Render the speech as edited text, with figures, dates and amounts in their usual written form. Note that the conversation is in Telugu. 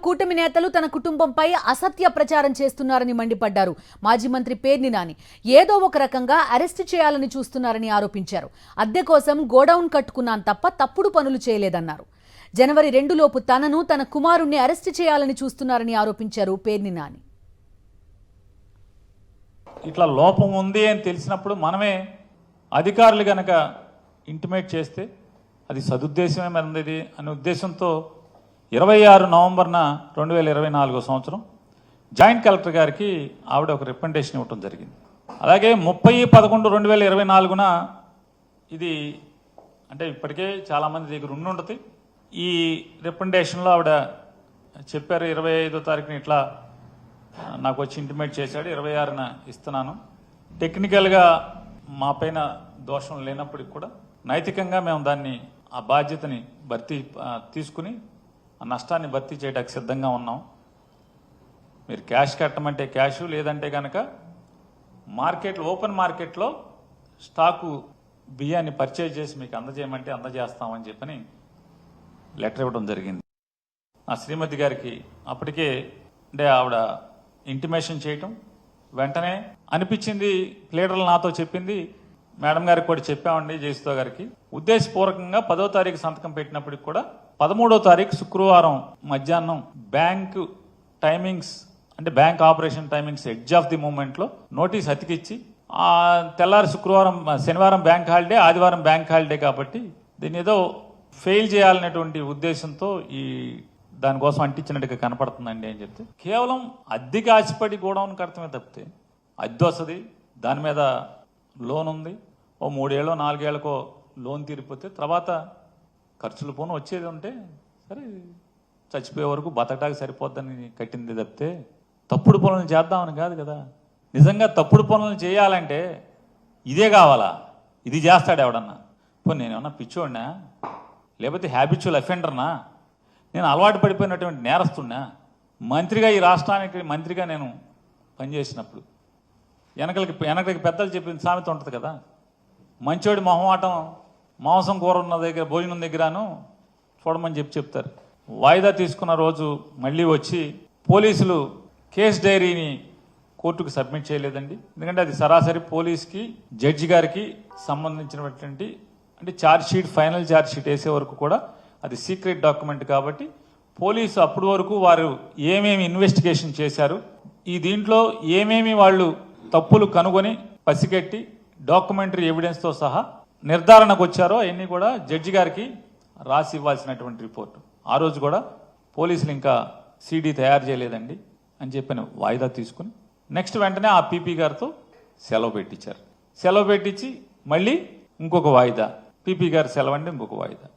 కూటమి నేతలు తన కుటుంబంపై అసత్య ప్రచారం చేస్తున్నారని మండిపడ్డారు. మాజీ మంత్రి పేర్ని నాని ఏదో ఒక రకంగా అరెస్ట్ చేయాలని చూస్తున్నారని ఆరోపించారు. అద్దె కోసం గోడౌన్ కట్టుకున్నాను తప్ప తప్పుడు పనులు చేయలేదన్నారు. జనవరి 2 లోపు తనను తన కుమారుణ్ణి అరెస్ట్ చేయాలని చూస్తున్నారని ఆరోపించారు పేర్ని నాని. ఇట్లా లోపం ఉంది అని తెలిసినప్పుడు మనమే అధికారులు గనక ఇంటిమేట్ చేస్తే అది సదుద్దేశమే మరింది అనే ఉద్దేశంతో 26 నవంబర్న 2024 సంవత్సరం జాయింట్ కలెక్టర్ గారికి ఆవిడ ఒక రికమెండేషన్ ఇవ్వడం జరిగింది. అలాగే 30/11/2024న ఇది అంటే ఇప్పటికే చాలామంది దగ్గర ఉండుంటుంది. ఈ రికమెండేషన్లో ఆవిడ చెప్పారు 25వ తారీఖున ఇట్లా నాకు వచ్చి ఇంటిమేట్ చేశాడు, 26న ఇస్తున్నాను. టెక్నికల్గా మా పైన దోషం లేనప్పటికి కూడా నైతికంగా మేము దాన్ని ఆ బాధ్యతని తీసుకుని ఆ నష్టాన్ని భర్తీ చేయడానికి సిద్ధంగా ఉన్నాం. మీరు క్యాష్ కట్టమంటే క్యాషు, లేదంటే కనుక మార్కెట్లో ఓపెన్ మార్కెట్లో స్టాకు బియ్యాన్ని పర్చేజ్ చేసి మీకు అందజేయమంటే అందజేస్తామని చెప్పని లెటర్ ఇవ్వడం జరిగింది. ఆ శ్రీమతి గారికి అప్పటికే అంటే ఆవిడ ఇంటిమేషన్ చేయటం వెంటనే అనిపించింది. లీడర్లు నాతో చెప్పింది, మేడం గారికి కూడా చెప్పామండి, జయసుధ గారికి. ఉద్దేశపూర్వకంగా 10వ తారీఖు సంతకం పెట్టినప్పటికి కూడా 13వ తారీఖు శుక్రవారం మధ్యాహ్నం బ్యాంకు టైమింగ్స్ అంటే bank operation timings edge of the మూమెంట్లో నోటీస్ అతికిచ్చి ఆ తెల్లారి శనివారం బ్యాంక్ హాలిడే, ఆదివారం బ్యాంక్ హాలిడే కాబట్టి దీన్ని ఏదో ఫెయిల్ చేయాలనేటువంటి ఉద్దేశంతో ఈ దానికోసం అంటించినట్టుగా కనపడుతుందండి అని చెప్తే, కేవలం అద్దెకి ఆశపడి గోడౌన్ కడతమే తప్పితే అద్దె వస్తుంది, దాని మీద లోన్ ఉంది, ఓ 3 ఏళ్ళో 4 ఏళ్ళకో లోన్ తీరిపోతే తర్వాత ఖర్చులు పోను వచ్చేది ఉంటే సరే చచ్చిపోయే వరకు బతకడానికి సరిపోద్దని కట్టింది తప్పితే తప్పుడు పనులను చేద్దామని కాదు కదా. నిజంగా తప్పుడు పనులను చేయాలంటే ఇదే కావాలా? ఇది చేస్తాడు ఎవడన్నా? పోనీ నేనేమన్నా పిచ్చోడినా, లేకపోతే హ్యాబిచువల్ అఫెండర్నా, నేను అలవాటు పడిపోయినటువంటి నేరస్తున్నా? మంత్రిగా ఈ రాష్ట్రానికి మంత్రిగా నేను పనిచేసినప్పుడు వెనకలికి పెద్దలు చెప్పిన సామెత ఉంటుంది కదా, మంచోడి మొహమాటం మాంసం కూర ఉన్న దగ్గర భోజనం దగ్గరను చూడమని చెప్తారు. వాయిదా తీసుకున్న రోజు మళ్ళీ వచ్చి పోలీసులు కేస్ డైరీని కోర్టుకు సబ్మిట్ చేయలేదండి. ఎందుకంటే అది సరాసరి పోలీస్కి జడ్జి గారికి సంబంధించినటువంటి అంటే ఛార్జ్షీట్ ఫైనల్ ఛార్జ్షీట్ వేసే వరకు కూడా అది సీక్రెట్ డాక్యుమెంట్ కాబట్టి పోలీసు అప్పటి వరకు వారు ఏమేమి ఇన్వెస్టిగేషన్ చేశారు, ఈ దీంట్లో ఏమేమి వాళ్ళు తప్పులు కనుగొని పసిగట్టి డాక్యుమెంటరీ ఎవిడెన్స్తో సహా నిర్ధారణకు వచ్చారో అవన్నీ కూడా జడ్జి గారికి రాసి ఇవ్వాల్సినటువంటి రిపోర్టు. ఆ రోజు కూడా పోలీసులు ఇంకా సీడీ తయారు చేయలేదండి అని చెప్పిన వాయిదా తీసుకుని నెక్స్ట్ వెంటనే ఆ పీపీ గారితో సెలవు పెట్టించారు. సెలవు పెట్టించి మళ్ళీ ఇంకొక వాయిదా, పీపీ గారు సెలవు అంటే ఇంకొక వాయిదా.